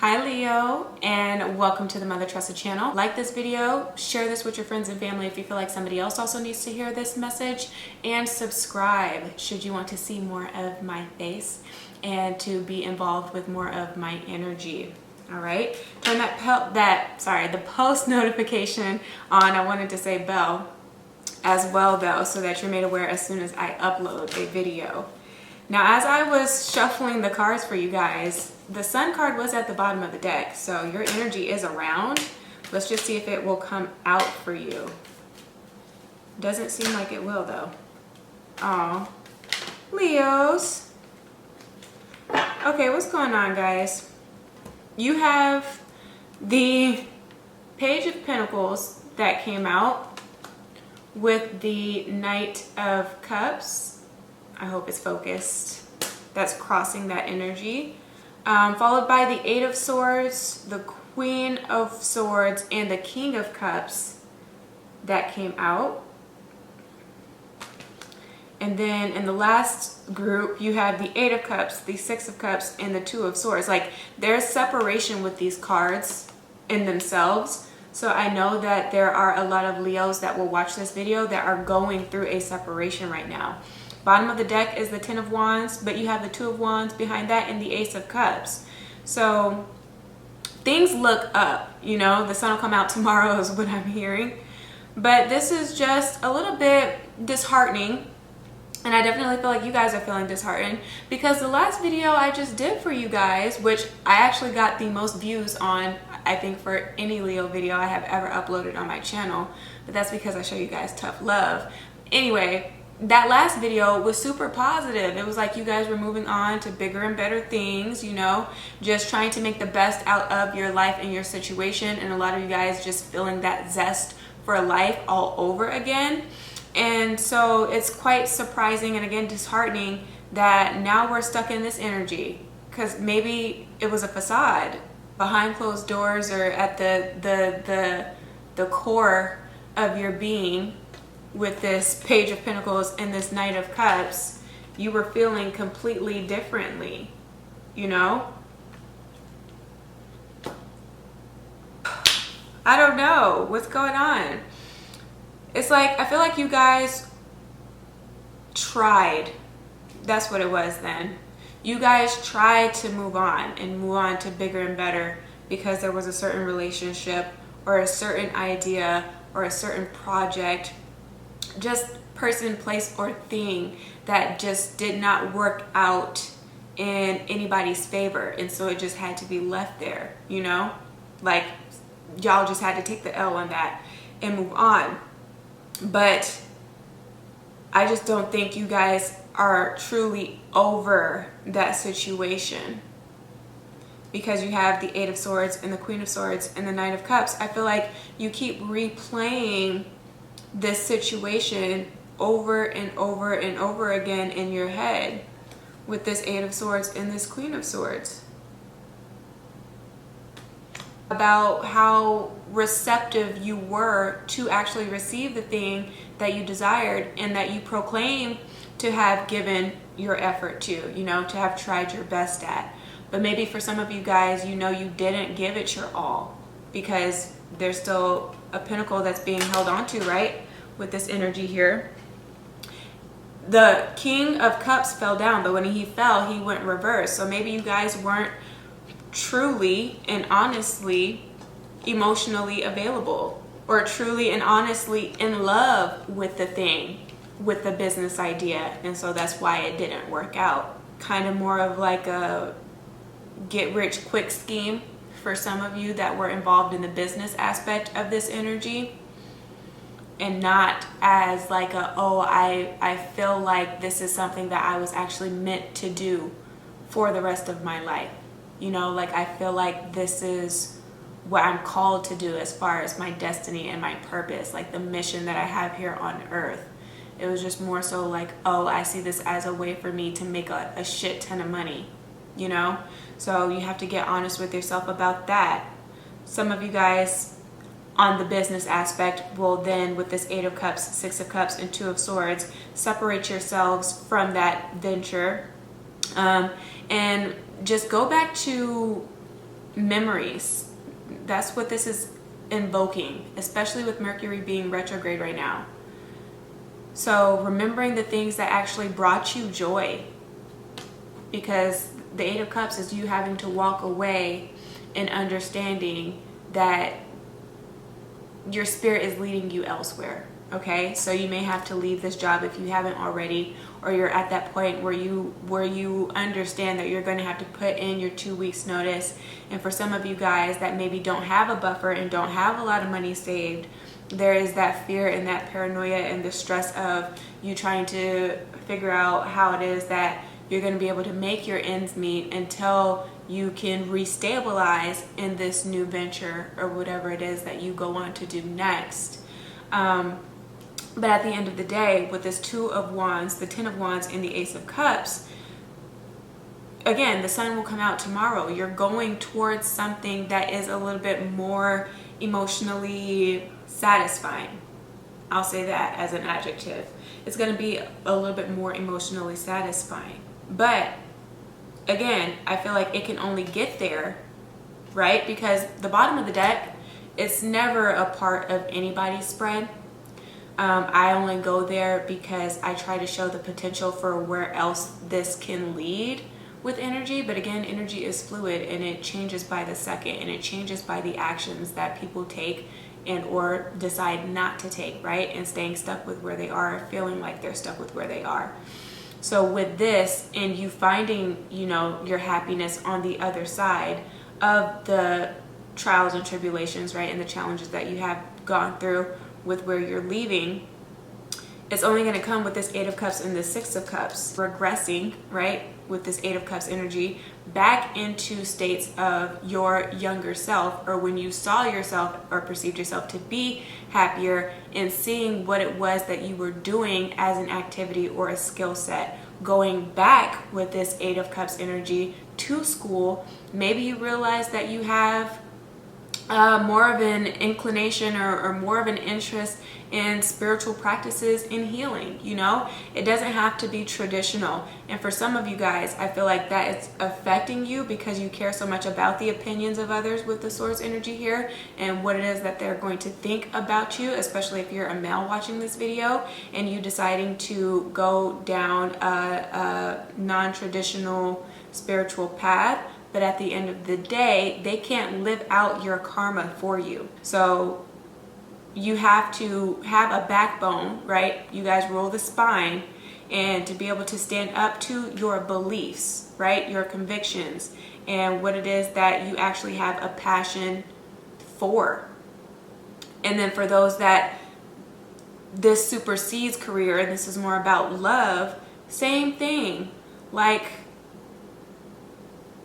Hi Leo, and welcome to the Mother Tressa channel. Like this video, share this with your friends and family if you feel like somebody else also needs to hear this message, and subscribe should you want to see more of my face and to be involved with more of my energy. All right, turn the post notification on. I wanted to say bell as well though, so that you're made aware as soon as I upload a video. Now, as I was shuffling the cards for you guys, the Sun card was at the bottom of the deck, so your energy is around. Let's just see if it will come out for you. Doesn't seem like it will though. Oh, Leos. Okay, what's going on, guys? You have the Page of Pentacles that came out with the Knight of Cups. I hope it's focused. That's crossing that energy. Followed by the Eight of Swords, the Queen of Swords, and the King of Cups that came out. And then in the last group, you have the Eight of Cups, the Six of Cups, and the Two of Swords. Like, there's separation with these cards in themselves. So I know that there are a lot of Leos that will watch this video that are going through a separation right now. Bottom of the deck is the Ten of Wands, but you have the Two of Wands behind that and the Ace of Cups. So things look up, you know, the sun will come out tomorrow is what I'm hearing. But this is just a little bit disheartening. And I definitely feel like you guys are feeling disheartened because the last video I just did for you guys, which I actually got the most views on, I think, for any Leo video I have ever uploaded on my channel. But that's because I show you guys tough love. Anyway, that last video was super positive. It was like you guys were moving on to bigger and better things, you know, just trying to make the best out of your life and your situation. And a lot of you guys just feeling that zest for life all over again. And so it's quite surprising and again disheartening that now we're stuck in this energy, because maybe it was a facade behind closed doors or at the core of your being. With this Page of Pentacles and this Knight of Cups, you were feeling completely differently, you know? I don't know what's going on. It's like, I feel like you guys tried. That's what it was then. You guys tried to move on and move on to bigger and better because there was a certain relationship or a certain idea or a certain project, just person, place, or thing that just did not work out in anybody's favor, and so it just had to be left there, you know? Like, y'all just had to take the L on that and move on. But I just don't think you guys are truly over that situation, because you have the Eight of Swords and the Queen of Swords and the Knight of Cups. I feel like you keep replaying this situation over and over and over again in your head with this Eight of Swords and this Queen of Swords. About how receptive you were to actually receive the thing that you desired and that you proclaimed to have given your effort to, you know, to have tried your best at. But maybe for some of you guys, you know, you didn't give it your all because there's still a pinnacle that's being held on to, right? With this energy here. The King of Cups fell down, but when he fell, he went reverse. So maybe you guys weren't truly and honestly emotionally available, or truly and honestly in love with the thing, with the business idea. And so that's why it didn't work out. Kind of more of like a get rich quick scheme for some of you that were involved in the business aspect of this energy, and not as like a, oh, I feel like this is something that I was actually meant to do for the rest of my life. You know, like I feel like this is what I'm called to do as far as my destiny and my purpose, like the mission that I have here on earth. It was just more so like, oh, I see this as a way for me to make a shit ton of money, you know? So you have to get honest with yourself about that. Some of you guys on the business aspect will then, with this Eight of Cups, Six of Cups, and Two of Swords, separate yourselves from that venture and just go back to memories. That's what this is invoking, especially with Mercury being retrograde right now. So remembering the things that actually brought you joy, because the Eight of Cups is you having to walk away and understanding that your spirit is leading you elsewhere. Okay, so you may have to leave this job if you haven't already, or you're at that point where you understand that you're going to have to put in your 2 weeks notice. And for some of you guys that maybe don't have a buffer and don't have a lot of money saved, there is that fear and that paranoia and the stress of you trying to figure out how it is that you're going to be able to make your ends meet until you can restabilize in this new venture or whatever it is that you go on to do next. But at the end of the day, with this Two of Wands, the Ten of Wands, and the Ace of Cups, again, the sun will come out tomorrow. You're going towards something that is a little bit more emotionally satisfying. I'll say that as an adjective. It's going to be a little bit more emotionally satisfying. But again, I feel like it can only get there, right? Because the bottom of the deck, it's never a part of anybody's spread. I only go there because I try to show the potential for where else this can lead with energy. But again, energy is fluid and it changes by the second, and it changes by the actions that people take and or decide not to take, right? And staying stuck with where they are, feeling like they're stuck with where they are. So with this, and you finding, your happiness on the other side of the trials and tribulations, right? And the challenges that you have gone through with where you're leaving, it's only going to come with this Eight of Cups and this Six of Cups, regressing, right, with this Eight of Cups energy back into states of your younger self, or when you saw yourself or perceived yourself to be happier, and seeing what it was that you were doing as an activity or a skill set. Going back with this Eight of Cups energy to school, maybe you realize that you have more of an inclination or more of an interest in spiritual practices in healing. It doesn't have to be traditional. And for some of you guys, I feel like that it's affecting you because you care so much about the opinions of others with the Swords energy here and what it is that they're going to think about you, especially if you're a male watching this video and you deciding to go down a non-traditional spiritual path. But at the end of the day, they can't live out your karma for you. So you have to have a backbone, right? You guys roll the spine, and to be able to stand up to your beliefs, right? Your convictions and what it is that you actually have a passion for. And then for those that this supersedes career, and this is more about love, same thing. Like,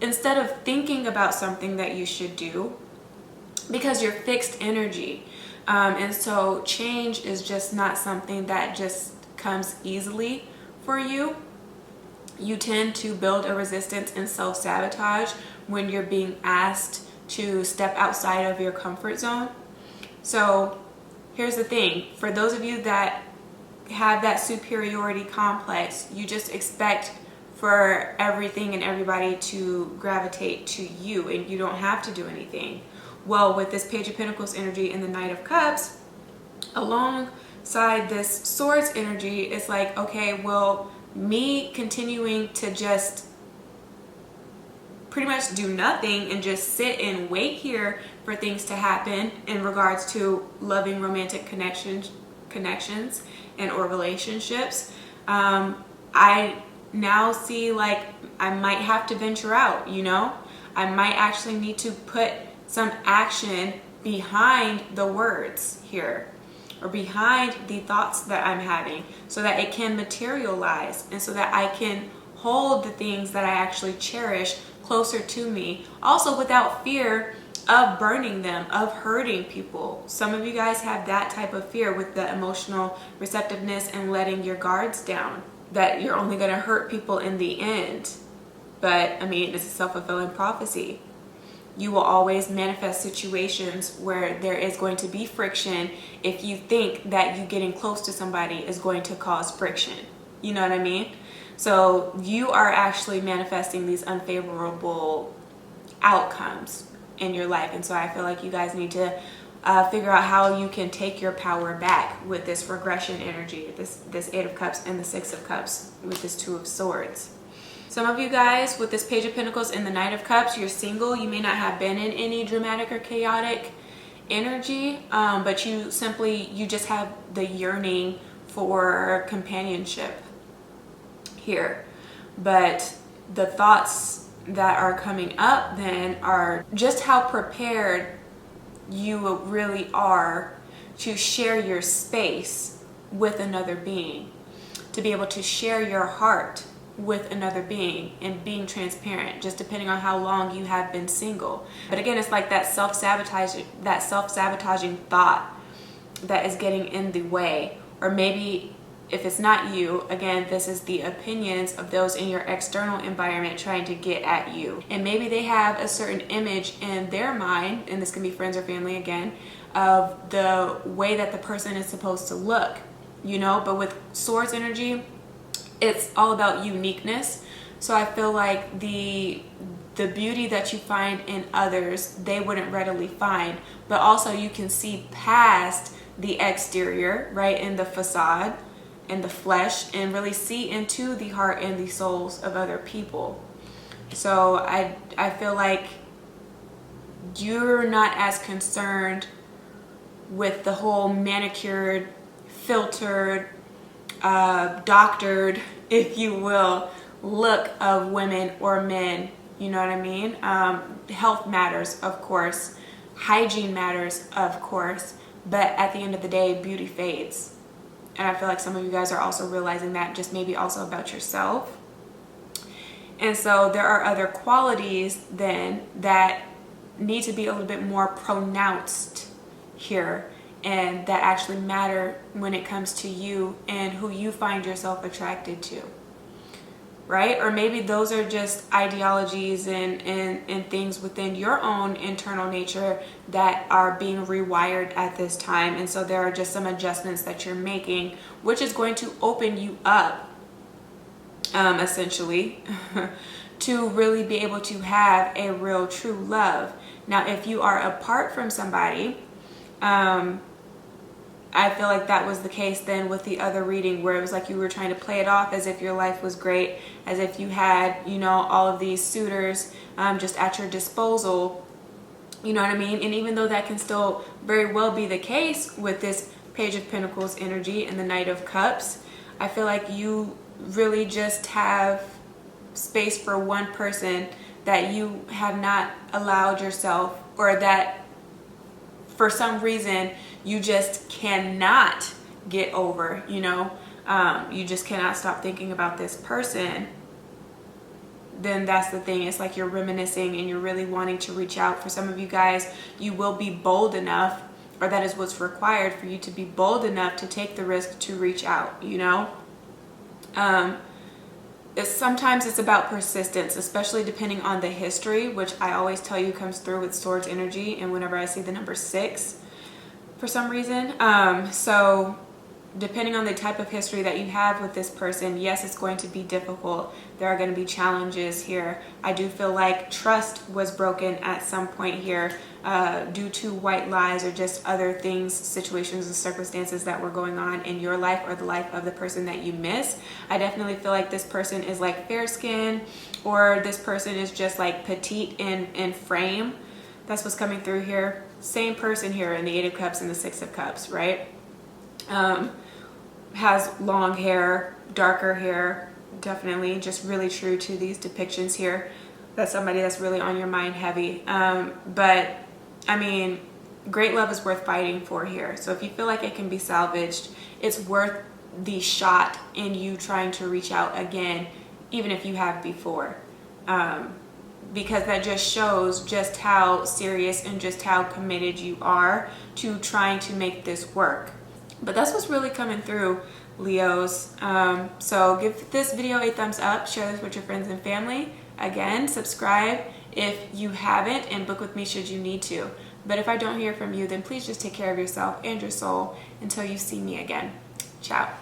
instead of thinking about something that you should do, because you're fixed energy, and so change is just not something that just comes easily for you. You tend to build a resistance and self-sabotage when you're being asked to step outside of your comfort zone. So here's the thing, for those of you that have that superiority complex, you just expect for everything and everybody to gravitate to you and you don't have to do anything. Well, with this Page of Pentacles energy and the Knight of Cups, alongside this Swords energy, it's like, okay, well, me continuing to just pretty much do nothing and just sit and wait here for things to happen in regards to loving romantic connections and or relationships, I now see like I might have to venture out. I might actually need to put some action behind the words here, or behind the thoughts that I'm having, so that it can materialize and so that I can hold the things that I actually cherish closer to me, also without fear of burning them, of hurting people. Some of you guys have that type of fear with the emotional receptiveness and letting your guards down, that you're only going to hurt people in the end. But I mean, it's a self-fulfilling prophecy. You will always manifest situations where there is going to be friction if you think that you getting close to somebody is going to cause friction. You know what I mean? So you are actually manifesting these unfavorable outcomes in your life. And so I feel like you guys need to figure out how you can take your power back with this regression energy, this Eight of Cups and the Six of Cups with this Two of Swords. Some of you guys with this Page of Pentacles and the Knight of Cups, you're single. You may not have been in any dramatic or chaotic energy, but you just have the yearning for companionship here. But the thoughts that are coming up then are just how prepared you really are to share your space with another being, to be able to share your heart with another being and being transparent, just depending on how long you have been single. But again, it's like that self-sabotaging thought that is getting in the way. Or maybe if it's not you, again, this is the opinions of those in your external environment trying to get at you. And maybe they have a certain image in their mind, and this can be friends or family again, of the way that the person is supposed to look, you know. But with Swords energy, it's all about uniqueness. So I feel like the beauty that you find in others, they wouldn't readily find. But also you can see past the exterior, right, in the facade, in the flesh, and really see into the heart and the souls of other people. So I feel like you're not as concerned with the whole manicured, filtered, doctored, if you will, look of women or men. You know what I mean? Health matters, of course. Hygiene matters, of course. But at the end of the day, beauty fades. And I feel like some of you guys are also realizing that, just maybe also about yourself. And so there are other qualities then that need to be a little bit more pronounced here, and that actually matter when it comes to you and who you find yourself attracted to, right? Or maybe those are just ideologies and things within your own internal nature that are being rewired at this time. And so there are just some adjustments that you're making, which is going to open you up, essentially, to really be able to have a real true love. Now, if you are apart from somebody, I feel like that was the case then with the other reading, where it was like you were trying to play it off as if your life was great, as if you had, you know, all of these suitors just at your disposal. You know what I mean? And even though that can still very well be the case with this Page of Pentacles energy and the Knight of Cups, I feel like you really just have space for one person that you have not allowed yourself, or that for some reason you just cannot get over, you know, you just cannot stop thinking about this person. Then that's the thing. It's like you're reminiscing and you're really wanting to reach out. For some of you guys, you will be bold enough, or that is what's required for you to be bold enough to take the risk to reach out, you know. Sometimes it's about persistence, especially depending on the history, which I always tell you comes through with Swords energy, and whenever I see the number 6 for some reason. So depending on the type of history that you have with this person, yes, it's going to be difficult. There are going to be challenges here. I do feel like trust was broken at some point here due to white lies, or just other things, situations and circumstances that were going on in your life or the life of the person that you miss. I definitely feel like this person is like fair skin, or this person is just like petite in frame. That's what's coming through here. Same person here in the Eight of Cups and the Six of Cups, right? Has long hair, darker hair, definitely just really true to these depictions here. That's somebody that's really on your mind heavy. But I mean, great love is worth fighting for here. So if you feel like it can be salvaged, it's worth the shot in you trying to reach out again, even if you have before. Because that just shows just how serious and just how committed you are to trying to make this work. But that's what's really coming through, Leos. So give this video a thumbs up, share this with your friends and family. Again, subscribe if you haven't, and book with me should you need to. But if I don't hear from you, then please just take care of yourself and your soul until you see me again. Ciao.